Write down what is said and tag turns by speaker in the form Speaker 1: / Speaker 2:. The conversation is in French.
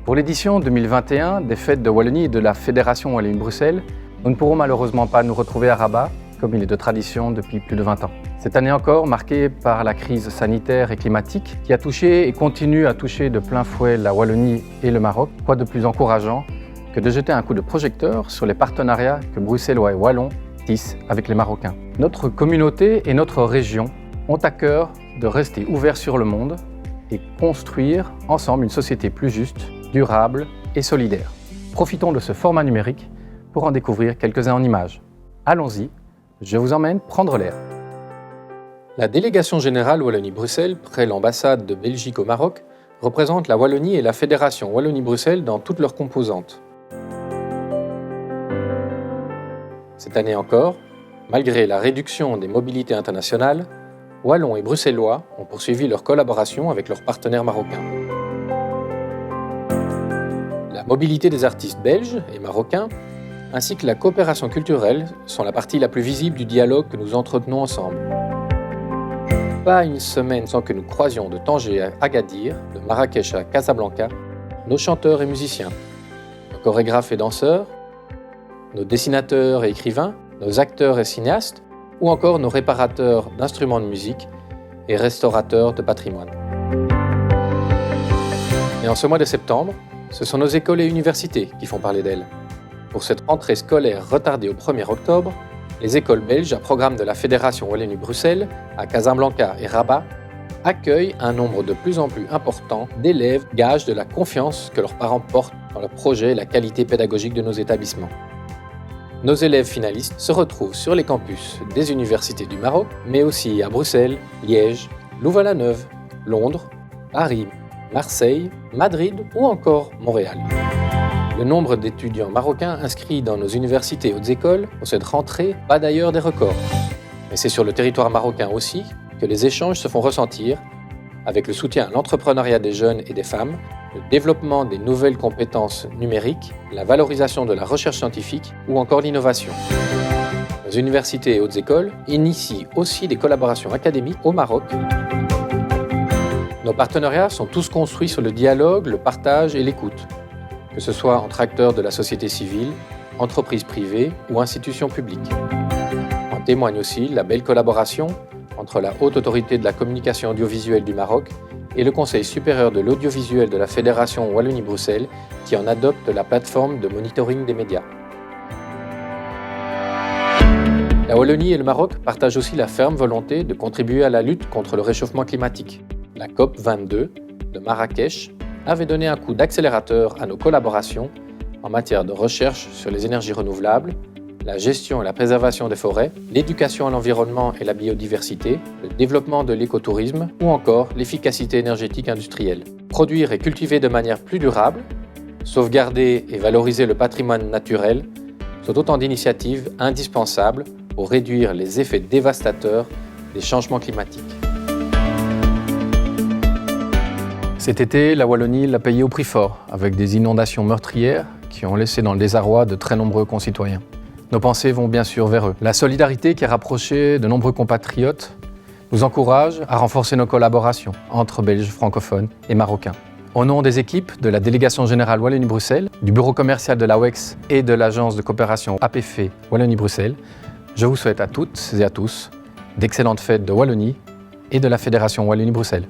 Speaker 1: Pour l'édition 2021 des Fêtes de Wallonie et de la Fédération Wallonie-Bruxelles, nous ne pourrons malheureusement pas nous retrouver à Rabat, comme il est de tradition depuis plus de 20 ans. Cette année encore, marquée par la crise sanitaire et climatique qui a touché et continue à toucher de plein fouet la Wallonie et le Maroc, quoi de plus encourageant que de jeter un coup de projecteur sur les partenariats que Bruxellois et Wallons tissent avec les Marocains. Notre communauté et notre région ont à cœur de rester ouverts sur le monde et construire ensemble une société plus juste, durable et solidaire. Profitons de ce format numérique pour en découvrir quelques-uns en images. Allons-y, je vous emmène prendre l'air. La délégation générale Wallonie-Bruxelles, près l'ambassade de Belgique au Maroc, représente la Wallonie et la Fédération Wallonie-Bruxelles dans toutes leurs composantes. Cette année encore, malgré la réduction des mobilités internationales, Wallons et Bruxellois ont poursuivi leur collaboration avec leurs partenaires marocains. La mobilité des artistes belges et marocains, ainsi que la coopération culturelle, sont la partie la plus visible du dialogue que nous entretenons ensemble. Pas une semaine sans que nous croisions de Tanger à Agadir, de Marrakech à Casablanca, nos chanteurs et musiciens, nos chorégraphes et danseurs, nos dessinateurs et écrivains, nos acteurs et cinéastes, ou encore nos réparateurs d'instruments de musique et restaurateurs de patrimoine. Et en ce mois de septembre, ce sont nos écoles et universités qui font parler d'elles. Pour cette rentrée scolaire retardée au 1er octobre, les écoles belges à programme de la Fédération Wallonie-Bruxelles, à Casablanca et Rabat, accueillent un nombre de plus en plus important d'élèves, gage de la confiance que leurs parents portent dans le projet et la qualité pédagogique de nos établissements. Nos élèves finalistes se retrouvent sur les campus des universités du Maroc, mais aussi à Bruxelles, Liège, Louvain-la-Neuve, Londres, Paris, Marseille, Madrid ou encore Montréal. Le nombre d'étudiants marocains inscrits dans nos universités et hautes écoles pour cette rentrée bat d'ailleurs des records. Mais c'est sur le territoire marocain aussi que les échanges se font ressentir, avec le soutien à l'entrepreneuriat des jeunes et des femmes, le développement des nouvelles compétences numériques, la valorisation de la recherche scientifique ou encore l'innovation. Nos universités et hautes écoles initient aussi des collaborations académiques au Maroc. Nos partenariats sont tous construits sur le dialogue, le partage et l'écoute, que ce soit entre acteurs de la société civile, entreprises privées ou institutions publiques. En témoigne aussi la belle collaboration entre la Haute Autorité de la Communication Audiovisuelle du Maroc et le Conseil supérieur de l'audiovisuel de la Fédération Wallonie-Bruxelles qui en adopte la plateforme de monitoring des médias. La Wallonie et le Maroc partagent aussi la ferme volonté de contribuer à la lutte contre le réchauffement climatique. La COP22 de Marrakech avait donné un coup d'accélérateur à nos collaborations en matière de recherche sur les énergies renouvelables, la gestion et la préservation des forêts, l'éducation à l'environnement et la biodiversité, le développement de l'écotourisme ou encore l'efficacité énergétique industrielle. Produire et cultiver de manière plus durable, sauvegarder et valoriser le patrimoine naturel sont autant d'initiatives indispensables pour réduire les effets dévastateurs des changements climatiques. Cet été, la Wallonie l'a payé au prix fort, avec des inondations meurtrières qui ont laissé dans le désarroi de très nombreux concitoyens. Nos pensées vont bien sûr vers eux. La solidarité qui a rapproché de nombreux compatriotes nous encourage à renforcer nos collaborations entre Belges francophones et Marocains. Au nom des équipes de la Délégation générale Wallonie-Bruxelles, du bureau commercial de l'AWEX et de l'agence de coopération APF Wallonie-Bruxelles, je vous souhaite à toutes et à tous d'excellentes fêtes de Wallonie et de la Fédération Wallonie-Bruxelles.